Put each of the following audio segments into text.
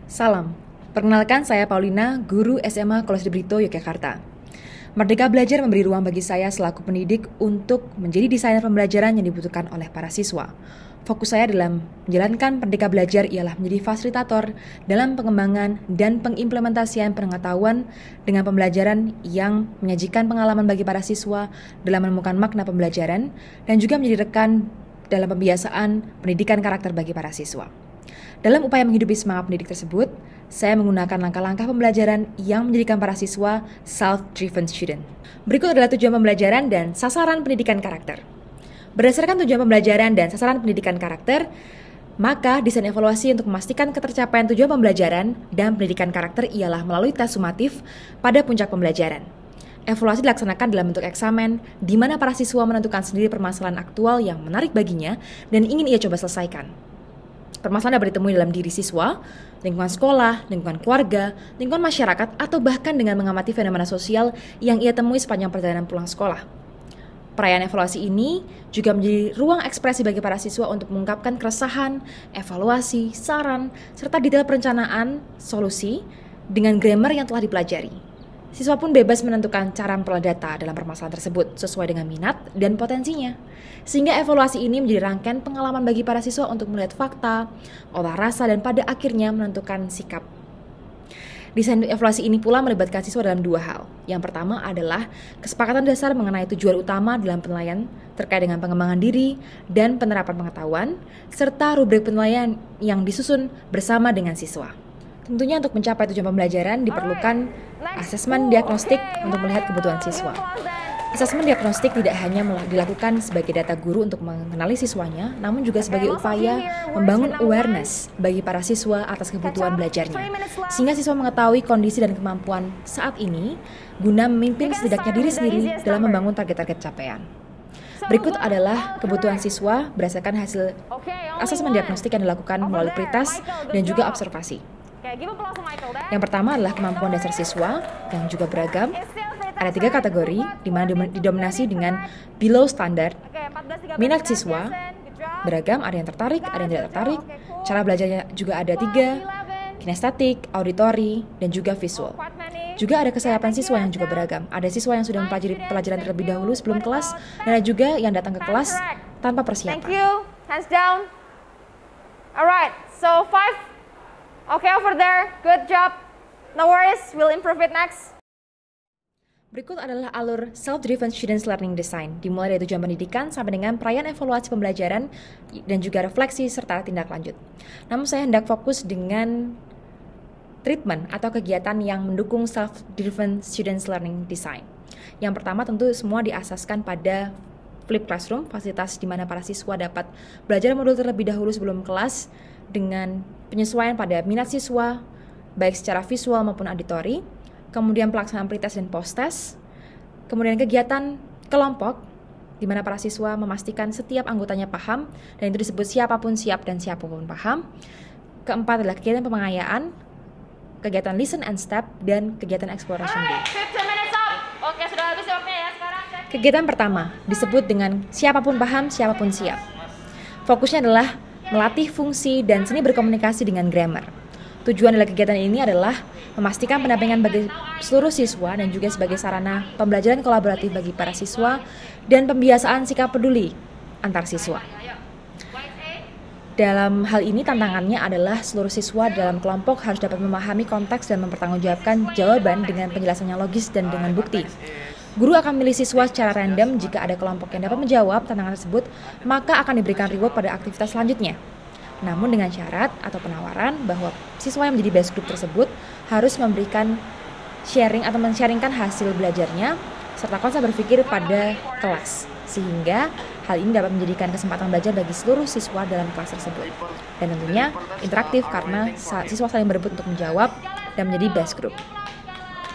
Salam, perkenalkan saya Paulina, guru SMA Kolose de Brito, Yogyakarta. Merdeka Belajar memberi ruang bagi saya selaku pendidik untuk menjadi desainer pembelajaran yang dibutuhkan oleh para siswa. Fokus saya dalam menjalankan Merdeka Belajar ialah menjadi fasilitator dalam pengembangan dan pengimplementasian pengetahuan dengan pembelajaran yang menyajikan pengalaman bagi para siswa dalam menemukan makna pembelajaran dan juga menjadi rekan dalam pembiasaan pendidikan karakter bagi para siswa. Dalam upaya menghidupi semangat pendidik tersebut, saya menggunakan langkah-langkah pembelajaran yang menjadikan para siswa self-driven student. Berikut adalah tujuan pembelajaran dan sasaran pendidikan karakter. Berdasarkan tujuan pembelajaran dan sasaran pendidikan karakter, maka desain evaluasi untuk memastikan ketercapaian tujuan pembelajaran dan pendidikan karakter ialah melalui tes sumatif pada puncak pembelajaran. Evaluasi dilaksanakan dalam bentuk eksamen, di mana para siswa menentukan sendiri permasalahan aktual yang menarik baginya dan ingin ia coba selesaikan. Permasalahan dapat ditemui dalam diri siswa, lingkungan sekolah, lingkungan keluarga, lingkungan masyarakat, atau bahkan dengan mengamati fenomena sosial yang ia temui sepanjang perjalanan pulang sekolah. Perayaan evaluasi ini juga menjadi ruang ekspresi bagi para siswa untuk mengungkapkan keresahan, evaluasi, saran, serta detail perencanaan solusi dengan grammar yang telah dipelajari. Siswa pun bebas menentukan cara memperoleh data dalam permasalahan tersebut sesuai dengan minat dan potensinya. Sehingga evaluasi ini menjadi rangkaian pengalaman bagi para siswa untuk melihat fakta, olah rasa, dan pada akhirnya menentukan sikap. Desain evaluasi ini pula melibatkan siswa dalam dua hal. Yang pertama adalah kesepakatan dasar mengenai tujuan utama dalam penilaian terkait dengan pengembangan diri dan penerapan pengetahuan, serta rubrik penilaian yang disusun bersama dengan siswa. Tentunya untuk mencapai tujuan pembelajaran diperlukan asesmen diagnostik untuk melihat kebutuhan siswa. Asesmen diagnostik tidak hanya dilakukan sebagai data guru untuk mengenali siswanya, namun juga sebagai upaya membangun awareness bagi para siswa atas kebutuhan belajarnya. Sehingga siswa mengetahui kondisi dan kemampuan saat ini guna memimpin setidaknya diri sendiri dalam membangun target-target capaian. Berikut adalah kebutuhan siswa berdasarkan hasil asesmen diagnostik yang dilakukan melalui pretest dan juga observasi. Yang pertama adalah kemampuan dasar siswa yang juga beragam. Ada 3 kategori, di mana didominasi dengan below standard. Minat siswa beragam, ada yang tertarik, ada yang tidak tertarik. Cara belajarnya juga ada 3, kinestetik, auditori, dan juga visual. Juga ada kesiapan siswa yang juga beragam. Ada siswa yang sudah mempelajari pelajaran terlebih dahulu sebelum kelas, dan ada juga yang datang ke kelas tanpa persiapan. Thank you. Hands down. Alright, so 5. Okay, over there. Good job. No worries, we'll improve it next. Berikut adalah alur Self-Driven Students Learning Design, dimulai dari tujuan pendidikan sampai dengan perayaan evaluasi pembelajaran dan juga refleksi serta tindak lanjut. Namun saya hendak fokus dengan treatment atau kegiatan yang mendukung Self-Driven Students Learning Design. Yang pertama tentu semua diasaskan pada Flipped Classroom, fasilitas di mana para siswa dapat belajar modul terlebih dahulu sebelum kelas dengan penyesuaian pada minat siswa, baik secara visual maupun auditori. Kemudian pelaksanaan pretest dan post-test, kemudian kegiatan kelompok, di mana para siswa memastikan setiap anggotanya paham, dan itu disebut siapapun siap dan siapapun paham. Keempat adalah kegiatan pengayaan, kegiatan listen and step, dan kegiatan exploration day. Oke, sudah habis waktunya ya sekarang. Kegiatan pertama disebut dengan siapapun paham, siapapun siap. Fokusnya adalah melatih fungsi dan seni berkomunikasi dengan grammar. Tujuan dari kegiatan ini adalah memastikan pendampingan bagi seluruh siswa dan juga sebagai sarana pembelajaran kolaboratif bagi para siswa dan pembiasaan sikap peduli antar siswa. Dalam hal ini tantangannya adalah seluruh siswa dalam kelompok harus dapat memahami konteks dan mempertanggungjawabkan jawaban dengan penjelasannya logis dan dengan bukti. Guru akan memilih siswa secara random. Jika ada kelompok yang dapat menjawab tantangan tersebut, maka akan diberikan reward pada aktivitas selanjutnya. Namun dengan syarat atau penawaran bahwa siswa yang menjadi best group tersebut harus memberikan sharing atau men-sharingkan hasil belajarnya serta konsep berpikir pada kelas, sehingga hal ini dapat menjadikan kesempatan belajar bagi seluruh siswa dalam kelas tersebut. Dan tentunya interaktif karena siswa saling berebut untuk menjawab dan menjadi best group.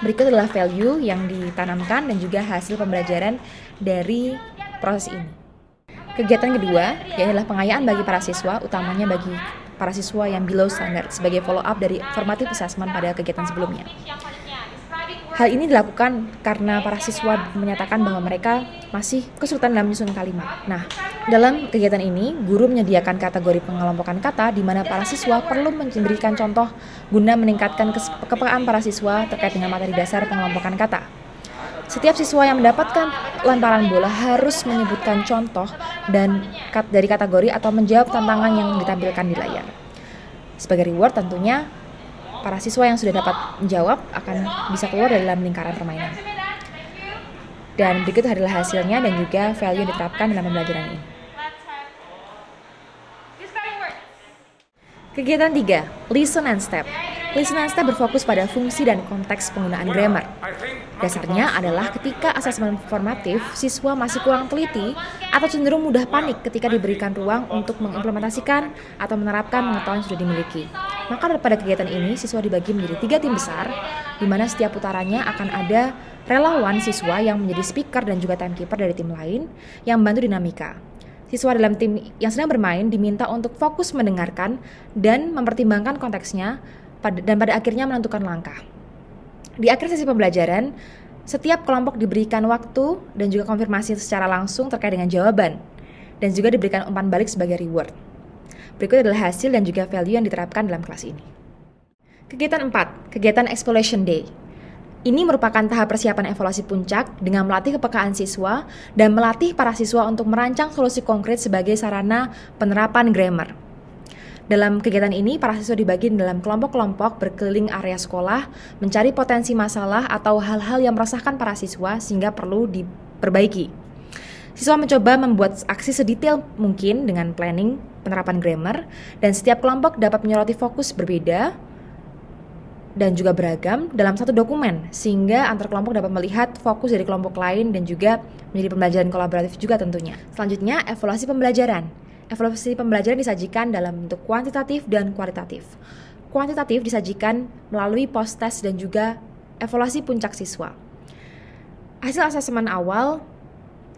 Berikut adalah value yang ditanamkan dan juga hasil pembelajaran dari proses ini. Kegiatan kedua, yaitu pengayaan bagi para siswa, utamanya bagi para siswa yang below standard sebagai follow up dari formative assessment pada kegiatan sebelumnya. Hal ini dilakukan karena para siswa menyatakan bahwa mereka masih kesulitan dalam menyusun kalimat. Nah, dalam kegiatan ini, guru menyediakan kategori pengelompokan kata di mana para siswa perlu memberikan contoh guna meningkatkan kepekaan para siswa terkait dengan materi dasar pengelompokan kata. Setiap siswa yang mendapatkan lemparan bola harus menyebutkan contoh dari kategori atau menjawab tantangan yang ditampilkan di layar. Sebagai reward tentunya, para siswa yang sudah dapat menjawab akan bisa keluar dari dalam lingkaran permainan. Dan berikut adalah hasilnya dan juga value yang diterapkan dalam pembelajaran ini. Kegiatan 3, Listen and Step. Listen and Step berfokus pada fungsi dan konteks penggunaan grammar. Dasarnya adalah ketika asesmen formatif, siswa masih kurang teliti atau cenderung mudah panik ketika diberikan ruang untuk mengimplementasikan atau menerapkan pengetahuan yang sudah dimiliki. Maka pada kegiatan ini, siswa dibagi menjadi 3 tim besar, di mana setiap putarannya akan ada relawan siswa yang menjadi speaker dan juga timekeeper dari tim lain yang membantu dinamika. Siswa dalam tim yang sedang bermain diminta untuk fokus mendengarkan dan mempertimbangkan konteksnya dan pada akhirnya menentukan langkah. Di akhir sesi pembelajaran, setiap kelompok diberikan waktu dan juga konfirmasi secara langsung terkait dengan jawaban dan juga diberikan umpan balik sebagai reward. Berikut adalah hasil dan juga value yang diterapkan dalam kelas ini. Kegiatan 4, kegiatan Exploration Day. Ini merupakan tahap persiapan evaluasi puncak dengan melatih kepekaan siswa dan melatih para siswa untuk merancang solusi konkret sebagai sarana penerapan grammar. Dalam kegiatan ini, para siswa dibagi dalam kelompok-kelompok berkeliling area sekolah, mencari potensi masalah atau hal-hal yang meresahkan para siswa sehingga perlu diperbaiki. Siswa mencoba membuat aksi sedetail mungkin dengan planning penerapan grammar, dan setiap kelompok dapat menyoroti fokus berbeda dan juga beragam dalam satu dokumen, sehingga antar kelompok dapat melihat fokus dari kelompok lain dan juga menjadi pembelajaran kolaboratif juga tentunya. Selanjutnya, evaluasi pembelajaran. Evaluasi pembelajaran disajikan dalam bentuk kuantitatif dan kualitatif. Kuantitatif disajikan melalui post-test dan juga evaluasi puncak siswa. Hasil asesmen awal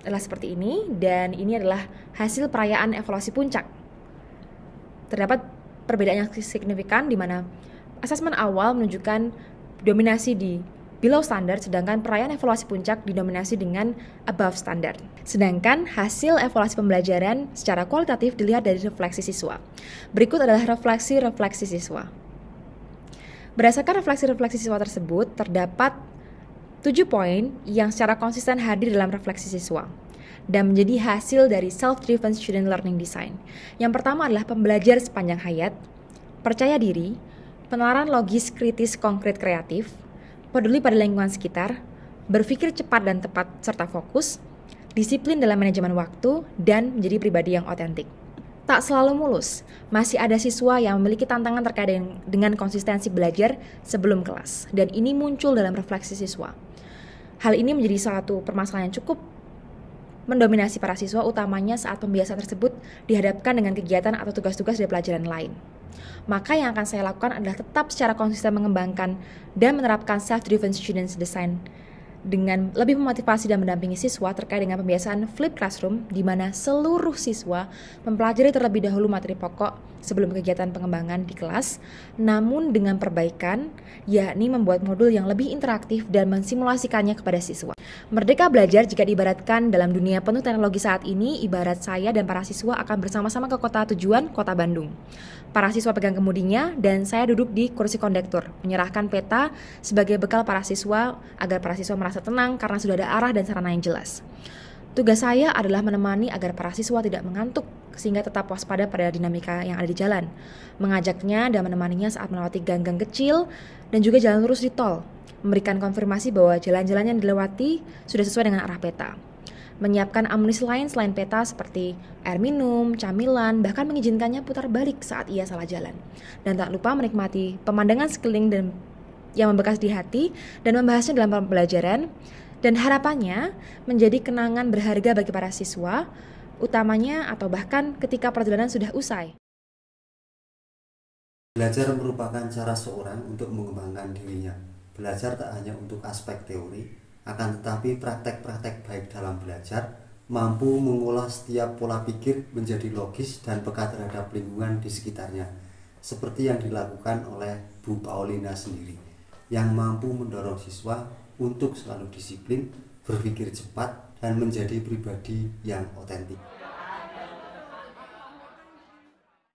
adalah seperti ini, dan ini adalah hasil perayaan evaluasi puncak. Terdapat perbedaan yang signifikan di mana asesmen awal menunjukkan dominasi di below standard, sedangkan perayaan evaluasi puncak didominasi dengan above standard. Sedangkan hasil evaluasi pembelajaran secara kualitatif dilihat dari refleksi siswa. Berikut adalah refleksi siswa. Berdasarkan refleksi siswa tersebut, terdapat 7 poin yang secara konsisten hadir dalam refleksi siswa dan menjadi hasil dari self-driven student learning design. Yang pertama adalah pembelajar sepanjang hayat, percaya diri, penalaran logis, kritis, konkret, kreatif, peduli pada lingkungan sekitar, berpikir cepat dan tepat serta fokus, disiplin dalam manajemen waktu, dan menjadi pribadi yang otentik. Tak selalu mulus, masih ada siswa yang memiliki tantangan terkait dengan konsistensi belajar sebelum kelas, dan ini muncul dalam refleksi siswa. Hal ini menjadi suatu permasalahan yang cukup mendominasi para siswa, utamanya saat pembiasaan tersebut dihadapkan dengan kegiatan atau tugas-tugas dari pelajaran lain. Maka yang akan saya lakukan adalah tetap secara konsisten mengembangkan dan menerapkan self-driven students design dengan lebih memotivasi dan mendampingi siswa terkait dengan pembiasaan flip classroom, di mana seluruh siswa mempelajari terlebih dahulu materi pokok sebelum kegiatan pengembangan di kelas, namun dengan perbaikan, yakni membuat modul yang lebih interaktif dan mensimulasikannya kepada siswa. Merdeka belajar jika diibaratkan dalam dunia penuh teknologi saat ini, ibarat saya dan para siswa akan bersama-sama ke kota tujuan, kota Bandung. Para siswa pegang kemudinya dan saya duduk di kursi kondektur, menyerahkan peta sebagai bekal para siswa agar para siswa merasa tenang karena sudah ada arah dan sarana yang jelas. Tugas saya adalah menemani agar para siswa tidak mengantuk sehingga tetap waspada pada dinamika yang ada di jalan, mengajaknya dan menemaninya saat melewati gang-gang kecil dan juga jalan lurus di tol, memberikan konfirmasi bahwa jalan-jalan yang dilewati sudah sesuai dengan arah peta. Menyiapkan amunisi lain selain peta seperti air minum, camilan, bahkan mengizinkannya putar balik saat ia salah jalan. Dan tak lupa menikmati pemandangan sekeliling dan yang membekas di hati dan membahasnya dalam pembelajaran, dan harapannya menjadi kenangan berharga bagi para siswa, utamanya atau bahkan ketika perjalanan sudah usai. Belajar merupakan cara seorang untuk mengembangkan dirinya. Belajar tak hanya untuk aspek teori, akan tetapi praktek-praktek baik dalam belajar mampu mengolah setiap pola pikir menjadi logis dan peka terhadap lingkungan di sekitarnya, seperti yang dilakukan oleh Bu Paulina sendiri, yang mampu mendorong siswa untuk selalu disiplin, berpikir cepat, dan menjadi pribadi yang otentik.